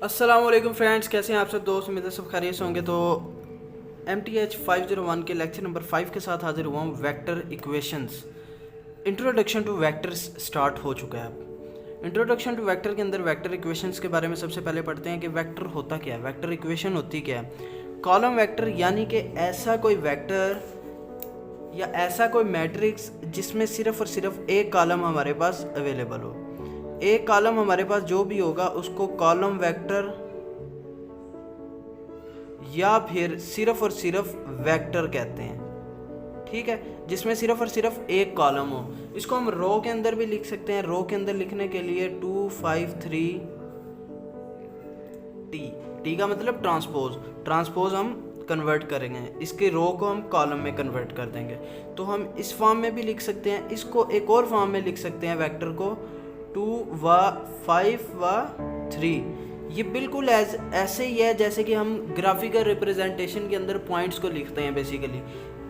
अस्सलाम वालेकुम फ्रेंड्स, कैसे हैं आप सब दोस्त। उम्मीद है सब खैरियत से होंगे। तो MTH 501 के लेक्चर नंबर 5 के साथ हाजिर हुआ हूँ। Vector equations, introduction two vectors start हो चुका है। अब इंट्रोडक्शन टू वेक्टर के अंदर वेक्टर इक्वेशंस के बारे में सबसे पहले पढ़ते हैं कि वेक्टर होता क्या है, वेक्टर इक्वेशन होती क्या है। कॉलम वेक्टर यानी कि ऐसा कोई वेक्टर या ऐसा कोई मैट्रिक्स जिसमें सिर्फ और सिर्फ एक कॉलम हमारे पास अवेलेबल हो। एक कॉलम हमारे पास जो भी होगा उसको कॉलम वेक्टर या फिर सिर्फ और सिर्फ वेक्टर कहते हैं। ठीक है, जिसमें सिर्फ और सिर्फ एक कॉलम हो। इसको हम रो के अंदर भी लिख सकते हैं। रो के अंदर लिखने के लिए 2 5 3 टी का मतलब ट्रांसपोज हम कन्वर्ट करेंगे। इसके रो को हम कॉलम में कन्वर्ट कर देंगे। तो हम इस फॉर्म में भी लिख सकते हैं। इसको एक और फॉर्म में लिख सकते हैं वेक्टर को 2 व 5 व 3। ये बिल्कुल ऐसे ही है जैसे कि हम ग्राफिकल रिप्रेजेंटेशन के अंदर पॉइंट्स को लिखते हैं।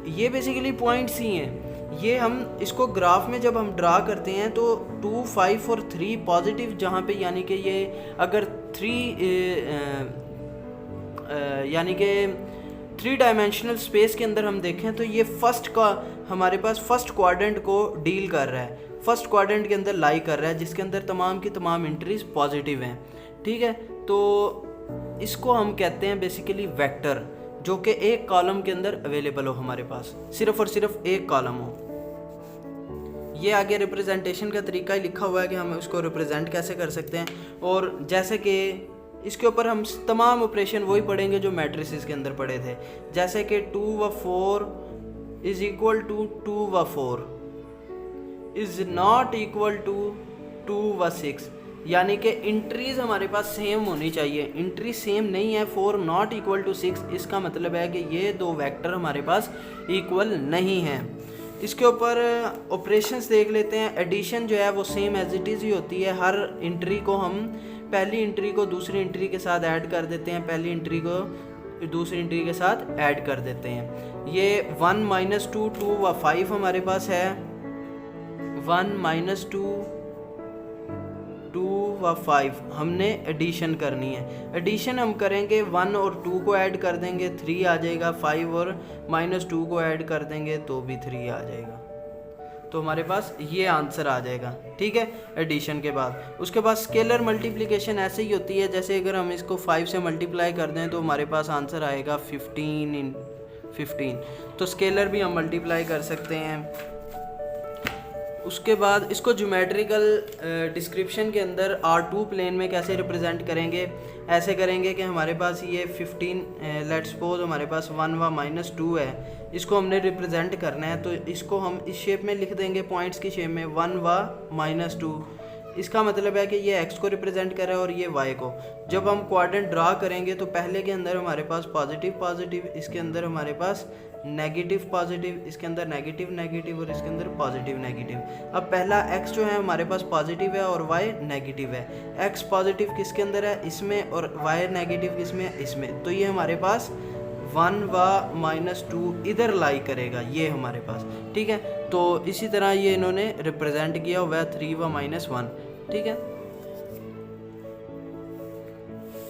ये बेसिकली पॉइंट्स ही हैं। ये हम इसको ग्राफ में जब हम ड्रा करते हैं तो 2 5 और 3 पॉजिटिव, जहाँ पे यानी कि ये अगर 3 डायमेंशनल स्पेस के अंदर हम देखें तो ये हमारे पास फर्स्ट क्वाड्रेंट को डील कर रहा है, फर्स्ट क्वाड्रेंट के अंदर लाई कर रहा है, जिसके अंदर तमाम की तमाम एंट्रीज पॉजिटिव हैं। ठीक है, तो इसको हम कहते हैं बेसिकली वेक्टर, जो कि एक कॉलम के अंदर अवेलेबल हो, हमारे पास सिर्फ और सिर्फ एक कॉलम हो। ये आगे रिप्रेजेंटेशन का तरीका ही लिखा हुआ है कि हम उसको रिप्रेजेंट कैसे कर सकते हैं। और जैसे कि इसके ऊपर हम तमाम ऑपरेशन वही पढ़ेंगे जो मैट्रिसेस के अंदर पढ़े थे, जैसे कि 2 व 4 इज इक्वल टू 2 व 4 इज नॉट इक्वल टू 2 व 6। यानी कि इंट्रीज हमारे पास सेम होनी चाहिए। इंट्री सेम नहीं है, 4 नॉट इक्वल टू 6, इसका मतलब है कि ये दो वेक्टर हमारे पास इक्वल नहीं हैं। इसके ऊपर ऑपरेशंस देख लेते हैं। एडिशन जो है वो सेम एज इट इज़ ही होती है। हर इंट्री को हम पहली इंट्री को दूसरी इंट्री के साथ ऐड कर देते हैं, पहली इंट्री को दूसरी इंट्री के साथ ऐड कर देते हैं। ये 1 - 2 2 व 5 हमारे पास है। 1 - 2 2 व 5 हमने एडिशन करनी है। एडिशन हम करेंगे, 1 और 2 को ऐड कर देंगे 3 आ जाएगा, 5 और -2 को ऐड कर देंगे तो भी 3 आ जाएगा। तो हमारे पास ये आंसर आ जाएगा। ठीक है, एडिशन के बाद उसके बाद स्केलर मल्टीप्लिकेशन ऐसे ही होती है। जैसे अगर हम इसको 5 से मल्टीप्लाई कर दें तो हमारे पास आंसर आएगा 15 × 15। तो स्केलर भी हम मल्टीप्लाई कर सकते हैं। उसके बाद इसको ज्योमेट्रिकल डिस्क्रिप्शन के अंदर R2 प्लेन में कैसे रिप्रेजेंट करेंगे, ऐसे करेंगे कि हमारे पास ये 15 लेट्स सपोज हमारे पास 1 व -2 है, इसको हमने रिप्रेजेंट करना है। तो इसको हम इस शेप में लिख देंगे, पॉइंट्स की शेप में 1 व -2। इसका मतलब है कि ये x को रिप्रेजेंट कर रहा है और ये y को। जब हम क्वाड्रेंट ड्रा करेंगे तो पहले के अंदर हमारे पास पॉजिटिव, इसके अंदर हमारे पास नेगेटिव पॉजिटिव, इसके अंदर नेगेटिव और इसके अंदर पॉजिटिव नेगेटिव। अब पहला x जो है हमारे पास पॉजिटिव है और y नेगेटिव है। x पॉजिटिव किसके अंदर है, इसमें, और y नेगेटिव किसमें है, इसमें। तो ये हमारे पास 1 व -2 इधर लाई करेगा, ये हमारे पास। ठीक है, तो इसी तरह ये इन्होंने रिप्रेजेंट किया हुआ है 3 व -1। ठीक है,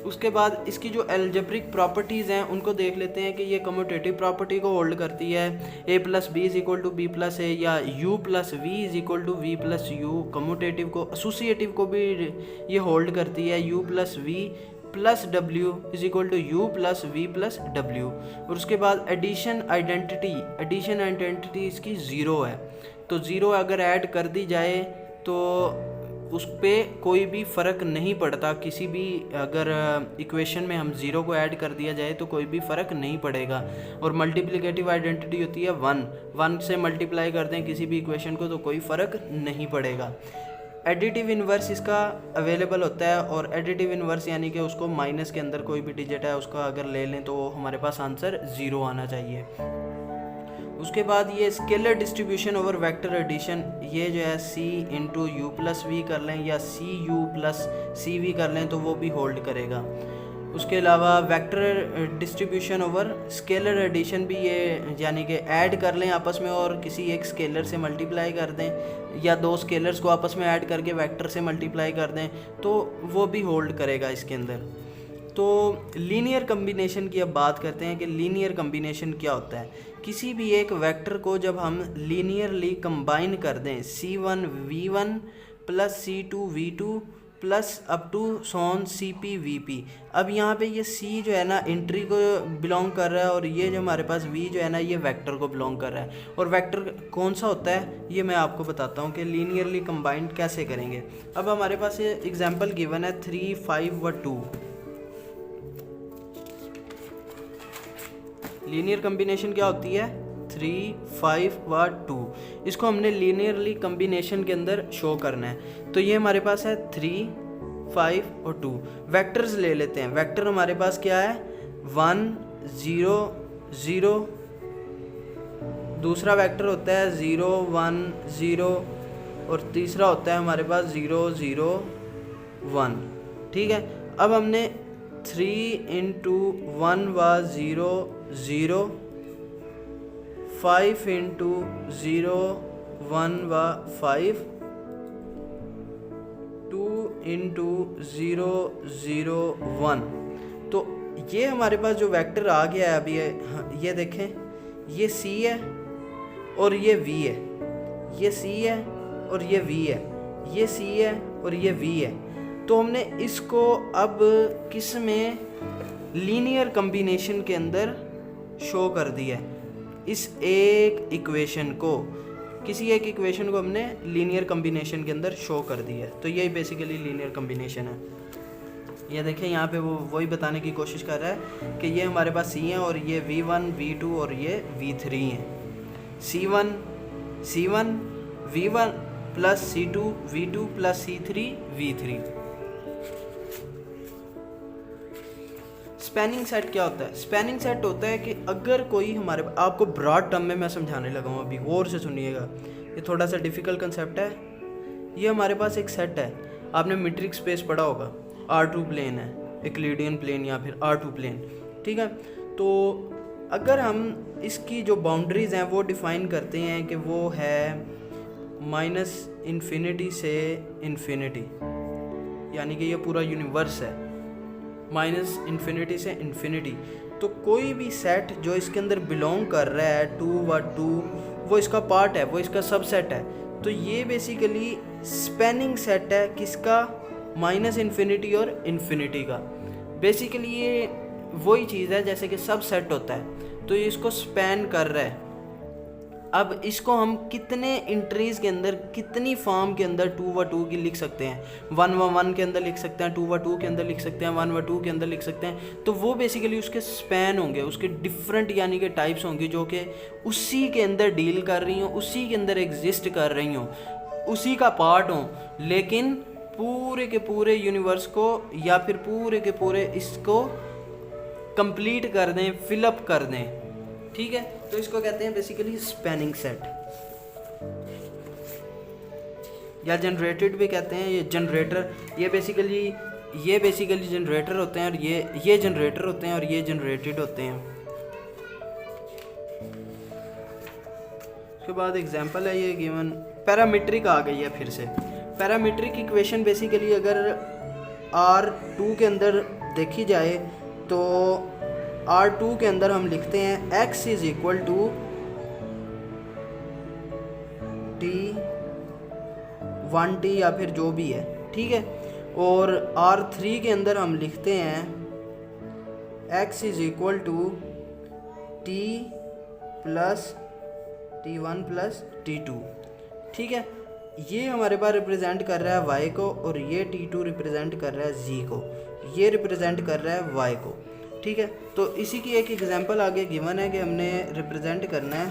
उसके बाद इसकी जो एल्जेब्रिक प्रॉपर्टीज़ हैं उनको देख लेते हैं कि ये कम्यूटेटिव प्रॉपर्टी को होल्ड करती है। a + b = b + a या u + v = v + u। Commutative को, एसोसिएटिव को भी ये होल्ड करती है। u + v + w = u + v + w। और उसके बाद एडिशन आइडेंटिटी इसकी 0 है। तो 0 अगर ऐड कर दी जाए तो उस पर कोई भी फ़र्क नहीं पड़ता। किसी भी अगर इक्वेशन में हम 0 को ऐड कर दिया जाए तो कोई भी फ़र्क नहीं पड़ेगा। और मल्टीप्लिकेटिव आइडेंटिटी होती है 1 से मल्टीप्लाई कर दें किसी भी इक्वेशन को तो कोई फ़र्क नहीं पड़ेगा। एडिटिव इन्वर्स इसका अवेलेबल होता है, और एडिटिव इन्वर्स यानी कि उसको माइनस के अंदर कोई भी डिजिट है उसका अगर ले लें तो हमारे पास आंसर 0 आना चाहिए। उसके बाद ये scalar distribution over vector addition, ये जो है c × u + v कर लें या cu + cv कर लें तो वो भी होल्ड करेगा। उसके अलावा vector distribution over scalar addition भी, ये यानी कि ऐड कर लें आपस में और किसी एक स्केलर से मल्टीप्लाई कर दें, या दो स्केलर्स को आपस में ऐड करके वेक्टर से मल्टीप्लाई कर दें तो वो भी होल्ड करेगा इसके अंदर। तो लीनियर कम्बिनेशन की अब बात करते हैं कि लीनियर कम्बिनेशन क्या होता है। किसी भी एक वेक्टर को जब हम लीनियरली कंबाइन कर दें, c1 v1 plus c2 v2 plus up to सोन cp vp। अब यहाँ पे ये c जो है ना एंट्री को बिलोंग कर रहा है और ये जो हमारे पास v जो है ना ये वेक्टर को बिलोंग कर रहा है। और वेक्टर कौन सा होता है ये मैं आपको बताता हूँ कि लीनियरली कंबाइंड कैसे करेंगे। अब हमारे पास ये एग्जांपल गिवन है 3 5 व 2। लीनियर कम्बिनेशन क्या होती है 3 5 व 2। इसको हमने लीनियरली कम्बिनेशन के अंदर शो करना है। तो ये हमारे पास है 3 5 और 2। वेक्टर्स ले लेते हैं। वेक्टर हमारे पास क्या है 1 0 0। दूसरा वेक्टर होता है 0 1 0 और तीसरा होता है हमारे पास 0 0 1। ठीक है। अब हमने 3 into 1 व 0 0, 5 into 0 1 व 5, 2 into 0 0 1। तो ये हमारे पास जो वेक्टर आ गया है अभी ये देखें, ये C है और ये V है, ये C है और ये V है, ये C है और ये V है। तो हमने इसको अब किस में लीनियर कम्बिनेशन के अंदर शो कर दिया है। इस एक इक्वेशन को, किसी एक इक्वेशन को हमने लीनियर कम्बिनेशन के अंदर शो कर दिया है। तो यही बेसिकली लीनियर कम्बिनेशन है। ये देखें यहाँ पे वो वही बताने की कोशिश कर रहा है कि ये हमारे पास C है और ये V1 V2 और ये V3 हैं। C1 V1 plus C2 V2 plus C3 V3। Spanning set क्या होता है? स्पैनिंग सेट होता है कि अगर कोई हमारे, आपको ब्रॉड टर्म में मैं समझाने लगा हूँ, अभी गौर से सुनिएगा, ये थोड़ा सा डिफ़िकल्ट कंसेप्ट है। ये हमारे पास एक सेट है, आपने मीट्रिक स्पेस पढ़ा होगा, R2 प्लेन है, यूक्लिडियन प्लेन या फिर R2 प्लेन। ठीक है। तो अगर हम इसकी जो बाउंड्रीज़ हैं वो डिफ़ाइन करते हैं कि वो है -∞ से इन्फिनिटी, यानी कि ये पूरा यूनिवर्स है -∞ से इन्फिनिटी। तो कोई भी सेट जो इसके अंदर बिलोंग कर रहा है 2 व 2, वो इसका पार्ट है, वो इसका सबसेट है। तो ये बेसिकली स्पैनिंग सेट है किसका? -∞ और इन्फिनिटी का। बेसिकली ये वही चीज़ है जैसे कि सबसेट होता है, तो ये इसको स्पैन कर रहा है। अब इसको हम कितने इंट्रीज़ के अंदर, कितनी फॉर्म के अंदर 2 व 2 की लिख सकते हैं? 1 व 1 के अंदर लिख सकते हैं, 2 व 2 के अंदर लिख सकते हैं, 1 व 2 के अंदर लिख सकते हैं। तो वो बेसिकली उसके स्पैन होंगे, उसके डिफरेंट यानी कि टाइप्स होंगे जो कि उसी के अंदर डील कर रही हों, उसी के अंदर एग्जिस्ट कर रही हों, उसी का पार्ट हों, लेकिन पूरे के पूरे यूनिवर्स को या फिर पूरे के पूरे इसको कंप्लीट कर दें, फिलअप कर दें। ठीक है। तो इसको कहते हैं बेसिकली स्पैनिंग सेट, या जनरेटेड भी कहते हैं। ये जनरेटर, ये बेसिकली जनरेटर होते हैं और ये जनरेटर होते हैं और ये जनरेटेड होते हैं। उसके बाद एग्जांपल है ये गिवन, पैरामीट्रिक आ गई है फिर से। पैरामीट्रिक इक्वेशन बेसिकली अगर R2 के अंदर देखी जाए तो R2 के अंदर हम लिखते हैं x = t 1t या फिर जो भी है। ठीक है। और R3 के अंदर हम लिखते हैं x = t + t1 + t2। ठीक है। ये हमारे पास रिप्रेजेंट कर रहा है y को और ये t2 रिप्रेजेंट कर रहा है z को, ये रिप्रेजेंट कर रहा है y को। ठीक है। तो इसी की एक एग्जांपल आगे गिवन है कि हमने रिप्रेजेंट करना है,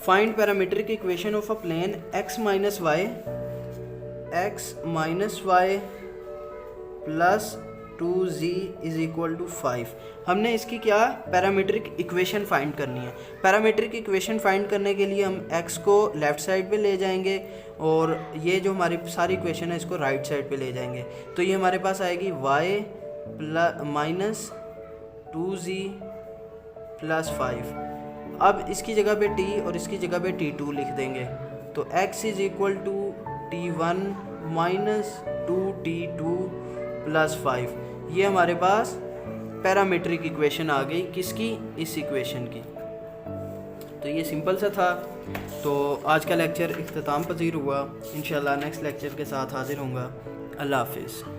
find parametric equation of a plane x - y plus 2z = 5। हमने इसकी क्या पैरामीट्रिक इक्वेशन फाइंड करनी है। पैरामीट्रिक इक्वेशन फाइंड करने के लिए हम x को लेफ़्ट साइड पे ले जाएंगे और ये जो हमारी सारी इक्वेशन है इसको राइट साइड पे ले जाएंगे। तो ये हमारे पास आएगी y - 2z + 5। अब इसकी जगह पे t और इसकी जगह पे t2 लिख देंगे। तो x = t1 - 2t2 प्लस 5, ये हमारे पास पैरामीट्रिक इक्वेशन आ गई किसकी, इस इक्वेशन की। तो ये सिंपल सा था। तो आज का लेक्चर इख्तिताम पजीर हुआ। इंशाल्लाह नेक्स्ट लेक्चर के साथ हाजिर होऊंगा। अल्लाह हाफिज़।